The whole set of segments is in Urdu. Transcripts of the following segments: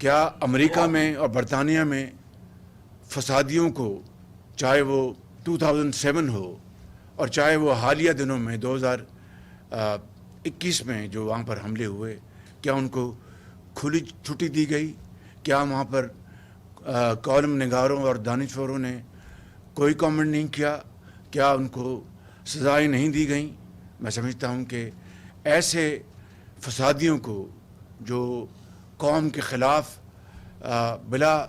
کیا امریکہ میں اور برطانیہ میں فسادیوں کو، چاہے وہ 2007 ہو اور چاہے وہ حالیہ دنوں میں 2021 میں جو وہاں پر حملے ہوئے، کیا ان کو کھلی چھٹی دی گئی؟ کیا وہاں پر کالم نگاروں اور دانشوروں نے کوئی کامنٹ نہیں کیا؟ کیا ان کو سزائیں نہیں دی گئیں؟ میں سمجھتا ہوں کہ ایسے فسادیوں کو جو قوم کے خلاف بلا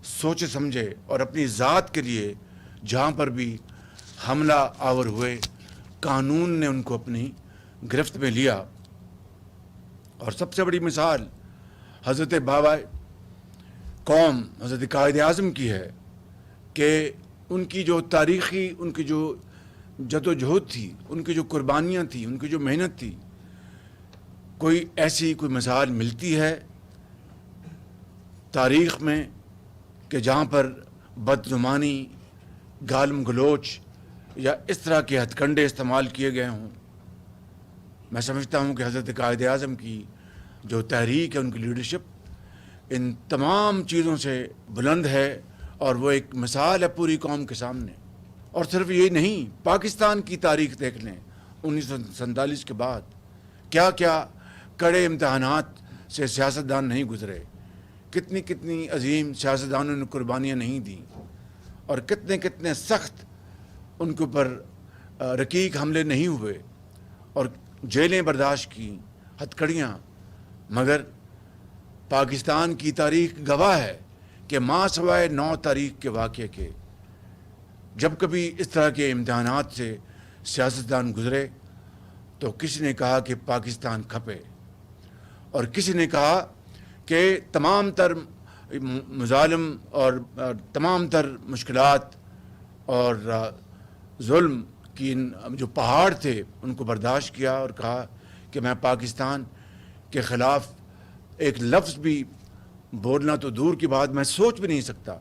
سوچے سمجھے اور اپنی ذات کے لیے جہاں پر بھی حملہ آور ہوئے، قانون نے ان کو اپنی گرفت میں لیا۔ اور سب سے بڑی مثال حضرت بابا قوم حضرت قائد اعظم کی ہے کہ ان کی جو تاریخی، ان کی جو جدوجہد تھی، ان کی جو قربانیاں تھیں، ان کی جو محنت تھی، کوئی ایسی کوئی مثال ملتی ہے تاریخ میں کہ جہاں پر بدزمانی، گالم گلوچ یا اس طرح کے ہتھ کنڈے استعمال کیے گئے ہوں؟ میں سمجھتا ہوں کہ حضرت قائد اعظم کی جو تحریک ہے، ان کی لیڈرشپ ان تمام چیزوں سے بلند ہے، اور وہ ایک مثال ہے پوری قوم کے سامنے۔ اور صرف یہ نہیں، پاکستان کی تاریخ دیکھ لیں، 1947 کے بعد کیا کیا کڑے امتحانات سے سیاستدان نہیں گزرے، کتنی کتنی عظیم سیاستدانوں نے قربانیاں نہیں دیں، اور کتنے کتنے سخت ان کے اوپر رقیق حملے نہیں ہوئے، اور جیلیں برداشت کی، ہتھکڑیاں۔ مگر پاکستان کی تاریخ گواہ ہے کہ ماں سوائے 9 تاریخ کے واقعے کے جب کبھی اس طرح کے امتحانات سے سیاستدان گزرے تو کسی نے کہا کہ پاکستان کھپے، اور کسی نے کہا کہ تمام تر مظالم اور تمام تر مشکلات اور ظلم کی جو پہاڑ تھے ان کو برداشت کیا، اور کہا کہ میں پاکستان کے خلاف ایک لفظ بھی بولنا تو دور کی بات، میں سوچ بھی نہیں سکتا۔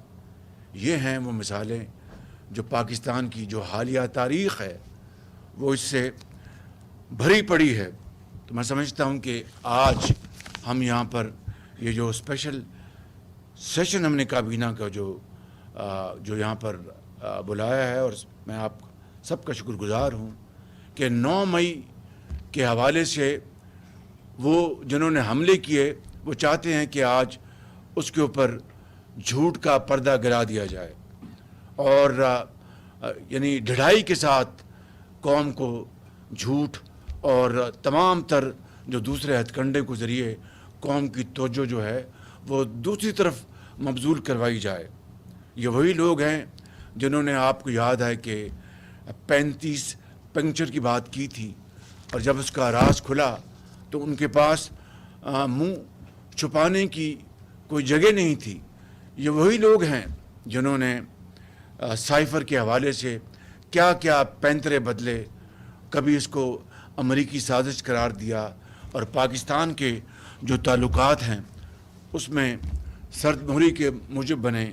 یہ ہیں وہ مثالیں جو پاکستان کی جو حالیہ تاریخ ہے وہ اس سے بھری پڑی ہے۔ تو میں سمجھتا ہوں کہ آج ہم یہاں پر یہ جو اسپیشل سیشن ہم نے کابینہ کا جو یہاں پر بلایا ہے، اور میں آپ سب کا شکر گزار ہوں کہ 9 مئی کے حوالے سے وہ جنہوں نے حملے کیے وہ چاہتے ہیں کہ آج اس کے اوپر جھوٹ کا پردہ گرا دیا جائے، اور یعنی ڈھڑائی کے ساتھ قوم کو جھوٹ اور تمام تر جو دوسرے ہتھ کنڈے کے ذریعے قوم کی توجہ جو ہے وہ دوسری طرف مبذول کروائی جائے۔ یہ وہی لوگ ہیں جنہوں نے، آپ کو یاد ہے کہ 35 پنکچر کی بات کی تھی، اور جب اس کا راز کھلا تو ان کے پاس منہ چھپانے کی کوئی جگہ نہیں تھی۔ یہ وہی لوگ ہیں جنہوں نے سائفر کے حوالے سے کیا کیا پینترے بدلے، کبھی اس کو امریکی سازش قرار دیا، اور پاکستان کے جو تعلقات ہیں اس میں سرد مہری کے موجب بنے۔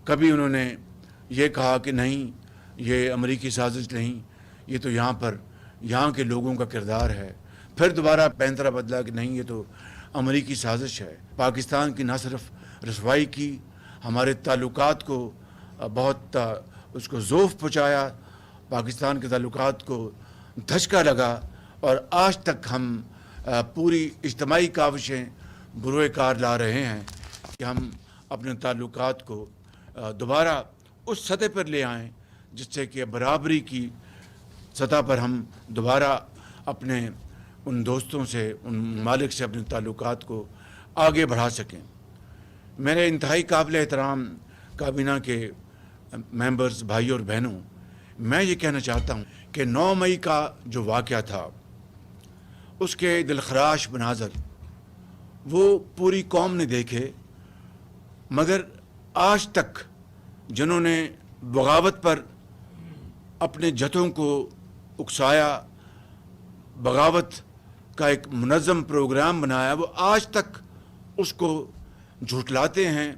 کبھی انہوں نے یہ کہا کہ نہیں، یہ امریکی سازش نہیں، یہ تو یہاں کے لوگوں کا کردار ہے، پھر دوبارہ پینترا بدلا کہ نہیں، یہ تو امریکی سازش ہے۔ پاکستان کی نہ صرف رسوائی کی، ہمارے تعلقات کو بہت اس کو ذوف پہنچایا، پاکستان کے تعلقات کو دھچکا لگا، اور آج تک ہم پوری اجتماعی کاوشیں بروئے کار لا رہے ہیں کہ ہم اپنے تعلقات کو دوبارہ اس سطح پر لے آئیں جس سے کہ برابری کی سطح پر ہم دوبارہ اپنے ان دوستوں سے، ان ممالک سے اپنے تعلقات کو آگے بڑھا سکیں۔ میرے انتہائی قابل احترام کابینہ کے ممبرز، بھائی اور بہنوں، میں یہ کہنا چاہتا ہوں کہ 9 مئی کا جو واقعہ تھا اس کے دلخراش مناظر وہ پوری قوم نے دیکھے، مگر آج تک جنہوں نے بغاوت پر اپنے جتھوں کو اکسایا، بغاوت کا ایک منظم پروگرام بنایا، وہ آج تک اس کو جھٹلاتے ہیں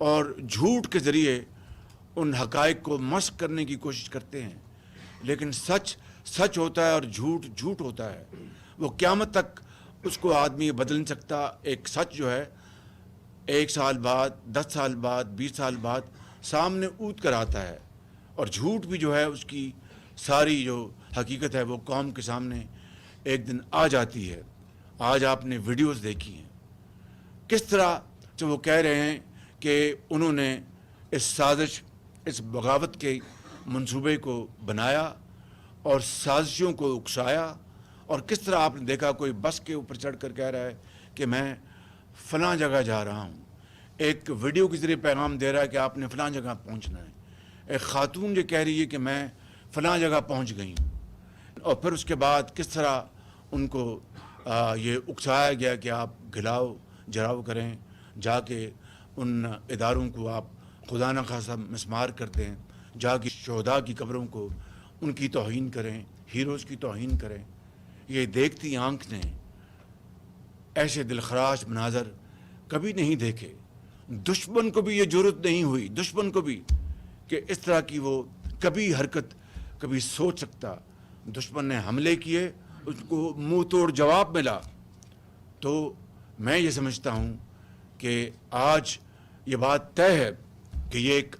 اور جھوٹ کے ذریعے ان حقائق کو مسخ کرنے کی کوشش کرتے ہیں۔ لیکن سچ سچ ہوتا ہے اور جھوٹ جھوٹ ہوتا ہے، وہ قیامت تک اس کو آدمی بدل نہیں سکتا۔ ایک سچ جو ہے 1 سال بعد 10 سال بعد 20 سال بعد سامنے اونت کر آتا ہے، اور جھوٹ بھی جو ہے اس کی ساری جو حقیقت ہے وہ قوم کے سامنے ایک دن آ جاتی ہے۔ آج آپ نے ویڈیوز دیکھی ہیں کس طرح جو وہ کہہ رہے ہیں کہ انہوں نے اس سازش، اس بغاوت کے منصوبے کو بنایا اور سازشوں کو اکسایا، اور کس طرح آپ نے دیکھا کوئی بس کے اوپر چڑھ کر کہہ رہا ہے کہ میں فلاں جگہ جا رہا ہوں، ایک ویڈیو کے ذریعے پیغام دے رہا ہے کہ آپ نے فلاں جگہ پہنچنا ہے، ایک خاتون جو کہہ رہی ہے کہ میں فلاں جگہ پہنچ گئی ہوں، اور پھر اس کے بعد کس طرح ان کو یہ اکسایا گیا کہ آپ گھلاؤ جراؤ کریں، جا کے ان اداروں کو آپ خدا نخواستہ مسمار کر دیں، جا کے شہداء کی قبروں کو ان کی توہین کریں، ہیروز کی توہین کریں۔ یہ دیکھتی آنکھ نے ایسے دلخراش مناظر کبھی نہیں دیکھے۔ دشمن کو بھی یہ جرأت نہیں ہوئی، دشمن کو بھی، کہ اس طرح کی وہ کبھی حرکت کبھی سوچ سکتا۔ دشمن نے حملے کیے، اس کو منہ توڑ جواب ملا۔ تو میں یہ سمجھتا ہوں کہ آج یہ بات طے ہے کہ یہ ایک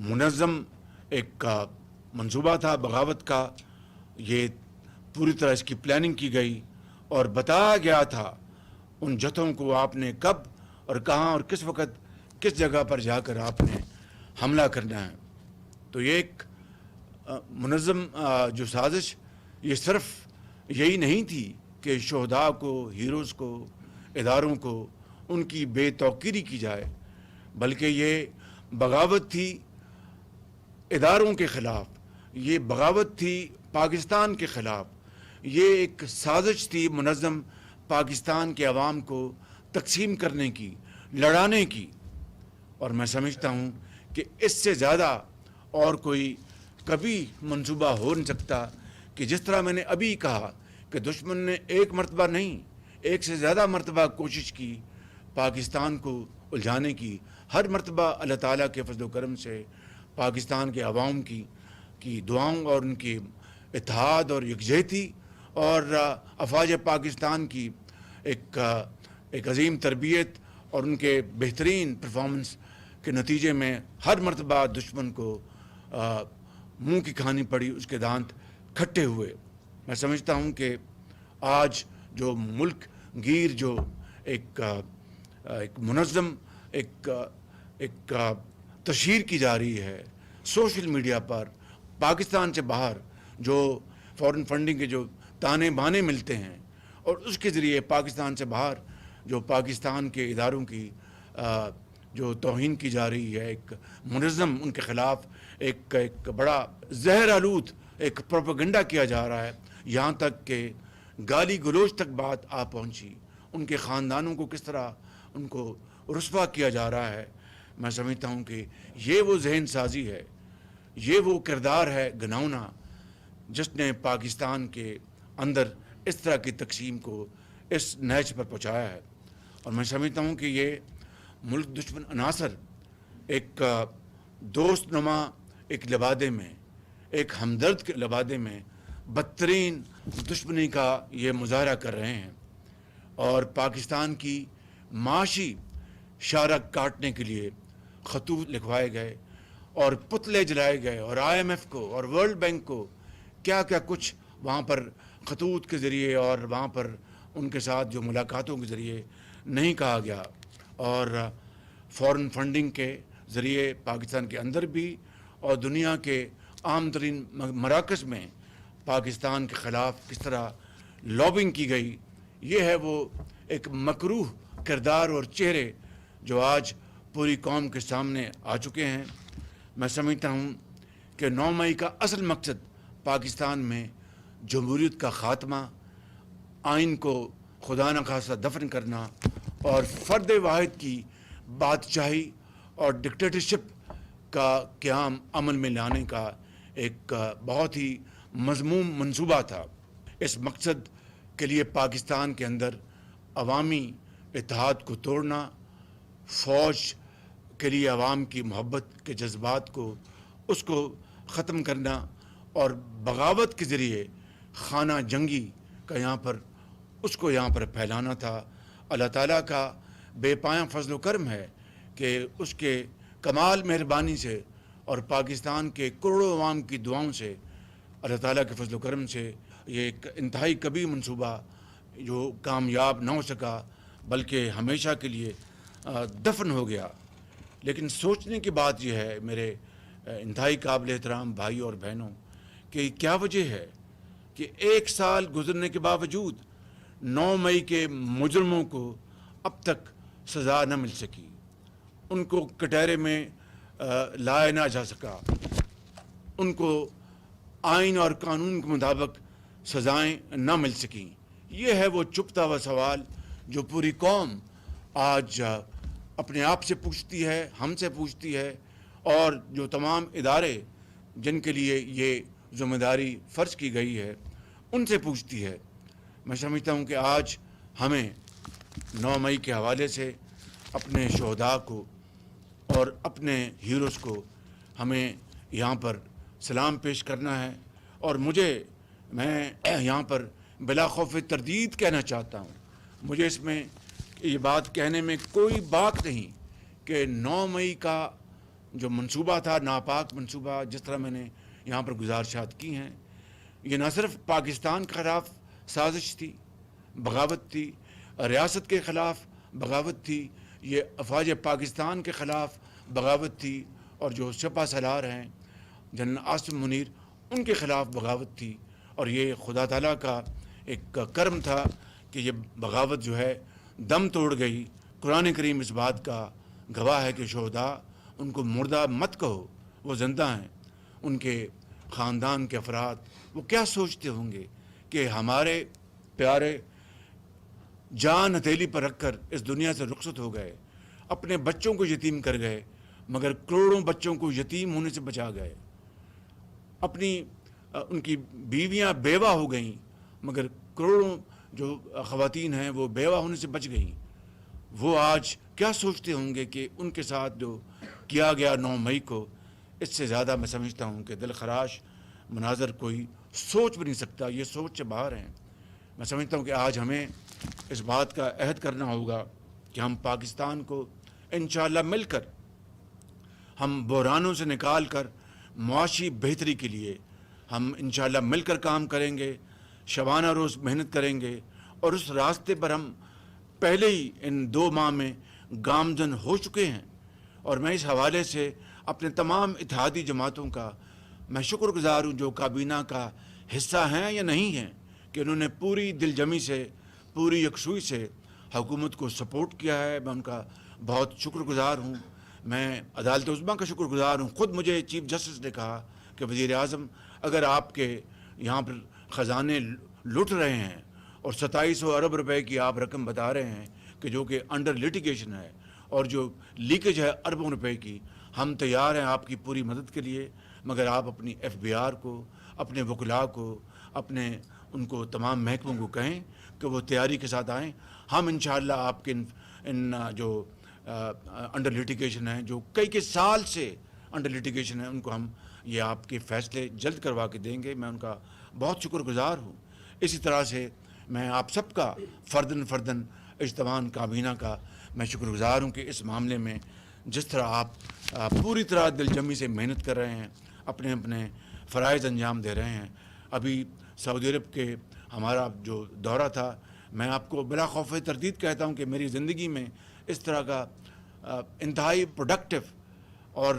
منظم ایک منصوبہ تھا بغاوت کا، یہ پوری طرح اس کی پلاننگ کی گئی اور بتایا گیا تھا ان جتھوں کو آپ نے کب اور کہاں اور کس وقت کس جگہ پر جا کر آپ نے حملہ کرنا ہے۔ تو یہ ایک منظم جو سازش، یہ صرف یہی نہیں تھی کہ شہداء کو، ہیروز کو، اداروں کو ان کی بے توقیری کی جائے، بلکہ یہ بغاوت تھی اداروں کے خلاف، یہ بغاوت تھی پاکستان کے خلاف، یہ ایک سازش تھی منظم پاکستان کے عوام کو تقسیم کرنے کی، لڑانے کی۔ اور میں سمجھتا ہوں کہ اس سے زیادہ اور کوئی کبھی منصوبہ ہو نہیں سکتا کہ جس طرح میں نے ابھی کہا کہ دشمن نے ایک مرتبہ نہیں، ایک سے زیادہ مرتبہ کوشش کی پاکستان کو الجھانے کی۔ ہر مرتبہ اللہ تعالیٰ کے فضل و کرم سے پاکستان کے عوام کی دعاؤں اور ان کی اتحاد اور یکجہتی اور افواج پاکستان کی ایک عظیم تربیت اور ان کے بہترین پرفارمنس کے نتیجے میں ہر مرتبہ دشمن کو منہ کی کھانی پڑی، اس کے دانت کھٹے ہوئے۔ میں سمجھتا ہوں کہ آج جو ملک گیر جو ایک منظم ایک تشہیر کی جا رہی ہے سوشل میڈیا پر، پاکستان سے باہر جو فورن فنڈنگ کے جو تانے بانے ملتے ہیں، اور اس کے ذریعے پاکستان سے باہر جو پاکستان کے اداروں کی جو توہین کی جا رہی ہے، ایک منظم ان کے خلاف ایک بڑا زہر آلود ایک پروپیگنڈا کیا جا رہا ہے، یہاں تک کہ گالی گلوچ تک بات آ پہنچی، ان کے خاندانوں کو کس طرح ان کو رسوا کیا جا رہا ہے۔ میں سمجھتا ہوں کہ یہ وہ ذہن سازی ہے، یہ وہ کردار ہے گناؤنا جس نے پاکستان کے اندر اس طرح کی تقسیم کو اس نہج پر پہنچایا ہے۔ اور میں سمجھتا ہوں کہ یہ ملک دشمن عناصر ایک دوست نما ایک لبادے میں، ایک ہمدرد کے لبادے میں بدترین دشمنی کا یہ مظاہرہ کر رہے ہیں، اور پاکستان کی معاشی شارک کاٹنے کے لیے خطوط لکھوائے گئے اور پتلے جلائے گئے، اور IMF کو اور ورلڈ بینک کو کیا کیا کچھ وہاں پر خطوط کے ذریعے اور وہاں پر ان کے ساتھ جو ملاقاتوں کے ذریعے نہیں کہا گیا، اور فورن فنڈنگ کے ذریعے پاکستان کے اندر بھی اور دنیا کے عام ترین مراکز میں پاکستان کے خلاف کس طرح لابنگ کی گئی۔ یہ ہے وہ ایک مکروہ کردار اور چہرے جو آج پوری قوم کے سامنے آ چکے ہیں۔ میں سمجھتا ہوں کہ 9 مئی کا اصل مقصد پاکستان میں جمہوریت کا خاتمہ، آئین کو خدا نخواستہ دفن کرنا اور فرد واحد کی بادشاہی اور ڈکٹیٹرشپ کا قیام عمل میں لانے کا ایک بہت ہی مذموم منصوبہ تھا۔ اس مقصد کے لیے پاکستان کے اندر عوامی اتحاد کو توڑنا، فوج کے لیے عوام کی محبت کے جذبات کو اس کو ختم کرنا، اور بغاوت کے ذریعے خانہ جنگی کا یہاں پر اس کو یہاں پر پھیلانا تھا۔ اللہ تعالیٰ کا بے پایاں فضل و کرم ہے کہ اس کے کمال مہربانی سے اور پاکستان کے کروڑوں عوام کی دعاؤں سے، اللہ تعالیٰ کے فضل و کرم سے یہ ایک انتہائی کبھی منصوبہ جو کامیاب نہ ہو سکا بلکہ ہمیشہ کے لیے دفن ہو گیا۔ لیکن سوچنے کی بات یہ ہے میرے انتہائی قابل احترام بھائی اور بہنوں کہ کیا وجہ ہے کہ 1 سال گزرنے کے باوجود 9 مئی کے مجرموں کو اب تک سزا نہ مل سکی، ان کو کٹہرے میں لایا نہ جا سکا، ان کو آئین اور قانون کے مطابق سزائیں نہ مل سکیں۔ یہ ہے وہ چھپتا ہوا سوال جو پوری قوم آج اپنے آپ سے پوچھتی ہے، ہم سے پوچھتی ہے، اور جو تمام ادارے جن کے لیے یہ ذمہ داری فرض کی گئی ہے ان سے پوچھتی ہے۔ میں سمجھتا ہوں کہ آج ہمیں 9 مئی کے حوالے سے اپنے شہداء کو اور اپنے ہیروز کو ہمیں یہاں پر سلام پیش کرنا ہے، اور میں یہاں پر بلا خوف تردید کہنا چاہتا ہوں، مجھے اس میں یہ بات کہنے میں کوئی باک نہیں کہ 9 مئی کا جو منصوبہ تھا، ناپاک منصوبہ، جس طرح میں نے یہاں پر گزارشات کی ہیں، یہ نہ صرف پاکستان کے خلاف سازش تھی، بغاوت تھی، ریاست کے خلاف بغاوت تھی، یہ افواج پاکستان کے خلاف بغاوت تھی، اور جو سپہ سالار ہیں جنرل عاصم منیر ان کے خلاف بغاوت تھی، اور یہ خدا تعالیٰ کا ایک کرم تھا کہ یہ بغاوت جو ہے دم توڑ گئی۔ قرآن کریم اس بات کا گواہ ہے کہ شہداء ان کو مردہ مت کہو، وہ زندہ ہیں۔ ان کے خاندان کے افراد وہ کیا سوچتے ہوں گے کہ ہمارے پیارے جان ہتھیلی پر رکھ کر اس دنیا سے رخصت ہو گئے، اپنے بچوں کو یتیم کر گئے، مگر کروڑوں بچوں کو یتیم ہونے سے بچا گئے، ان کی بیویاں بیوہ ہو گئیں، مگر کروڑوں جو خواتین ہیں وہ بیوہ ہونے سے بچ گئیں۔ وہ آج کیا سوچتے ہوں گے کہ ان کے ساتھ جو کیا گیا 9 مئی کو، اس سے زیادہ میں سمجھتا ہوں کہ دل خراش مناظر کوئی سوچ بھی نہیں سکتا، یہ سوچ سے باہر ہیں۔ میں سمجھتا ہوں کہ آج ہمیں اس بات کا عہد کرنا ہوگا کہ ہم پاکستان کو انشاءاللہ مل کر، ہم بحرانوں سے نکال کر معاشی بہتری کے لیے ہم انشاءاللہ مل کر کام کریں گے، شبانہ روز محنت کریں گے، اور اس راستے پر ہم پہلے ہی ان 2 ماہ میں گامزن ہو چکے ہیں۔ اور میں اس حوالے سے اپنے تمام اتحادی جماعتوں کا میں شکر گزار ہوں جو کابینہ کا حصہ ہیں یا نہیں ہیں، کہ انہوں نے پوری دل جمی سے، پوری یکسوئی سے حکومت کو سپورٹ کیا ہے۔ میں ان کا بہت شکر گزار ہوں۔ میں عدالت عظمیٰ کا شکر گزار ہوں۔ خود مجھے چیف جسٹس نے کہا کہ وزیر اعظم، اگر آپ کے یہاں پر خزانے لٹ رہے ہیں اور 2700 ارب روپے کی آپ رقم بتا رہے ہیں کہ جو کہ انڈر لیٹیگیشن ہے، اور جو لیکیج ہے اربوں روپے کی، ہم تیار ہیں آپ کی پوری مدد کے لیے، مگر آپ اپنی FBR کو، اپنے وکلاء کو، ان کو تمام محکموں کو کہیں کہ وہ تیاری کے ساتھ آئیں۔ ہم انشاءاللہ آپ کے ان جو انڈر لیٹیگیشن ہیں، جو کئی سال سے انڈر لیٹیگیشن ہیں، ان کو ہم یہ آپ کے فیصلے جلد کروا کے دیں گے۔ میں ان کا بہت شکر گزار ہوں۔ اسی طرح سے میں آپ سب کا فرداً اجتماع کابینہ کا میں شکر گزار ہوں کہ اس معاملے میں جس طرح آپ پوری طرح دل جمی سے محنت کر رہے ہیں، اپنے فرائض انجام دے رہے ہیں۔ ابھی سعودی عرب کے ہمارا جو دورہ تھا، میں آپ کو بلا خوف تردید کہتا ہوں کہ میری زندگی میں اس طرح کا انتہائی پروڈکٹیو اور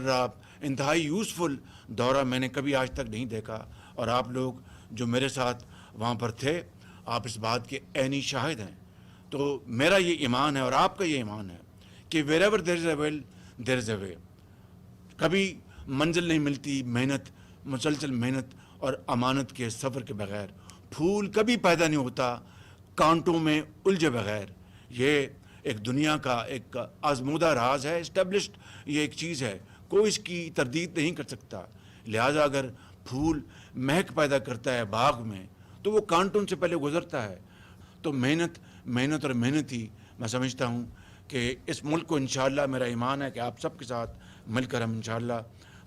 انتہائی یوزفل دورہ میں نے کبھی آج تک نہیں دیکھا، اور آپ لوگ جو میرے ساتھ وہاں پر تھے، آپ اس بات کے عینی شاہد ہیں۔ تو میرا یہ ایمان ہے اور آپ کا یہ ایمان ہے کہ wherever there is a will, there is a way۔ کبھی منزل نہیں ملتی محنت، مسلسل محنت اور امانت کے سفر کے بغیر۔ پھول کبھی پیدا نہیں ہوتا کانٹوں میں الجھے بغیر۔ یہ ایک دنیا کا ایک آزمودہ راز ہے، اسٹیبلشڈ یہ ایک چیز ہے، کوئی اس کی تردید نہیں کر سکتا۔ لہٰذا اگر پھول مہک پیدا کرتا ہے باغ میں تو وہ کانٹوں سے پہلے گزرتا ہے۔ تو محنت اور محنت ہی، میں سمجھتا ہوں کہ اس ملک کو انشاءاللہ میرا ایمان ہے کہ آپ سب کے ساتھ مل کر ہم انشاءاللہ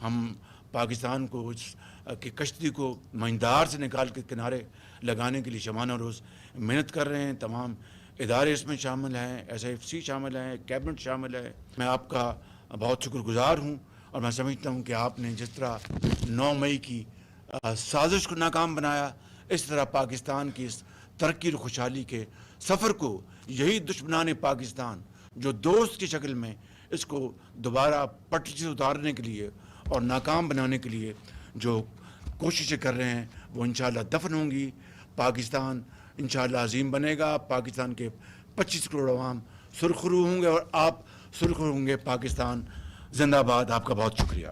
ہم پاکستان کو اس کی کشتی کو مہندار سے نکال کے کنارے لگانے کے لیے شبانہ روز محنت کر رہے ہیں۔ تمام ادارے اس میں شامل ہیں, SIFC شامل ہیں, کیبنٹ شامل ہے. میں آپ کا بہت شکر گزار ہوں, اور میں سمجھتا ہوں کہ آپ نے جس طرح 9 مئی کی سازش کو ناکام بنایا, اس طرح پاکستان کی اس ترقی اور خوشحالی کے سفر کو یہی دشمنان پاکستان جو دوست کی شکل میں اس کو دوبارہ پٹری سے اتارنے کے لیے اور ناکام بنانے کے لیے جو کوششیں کر رہے ہیں, وہ انشاءاللہ دفن ہوں گی. پاکستان انشاءاللہ عظیم بنے گا. پاکستان کے 25 کروڑ عوام سرخرو ہوں گے, اور آپ سرخرو ہوں گے. پاکستان زندہ باد. آپ کا بہت شکریہ.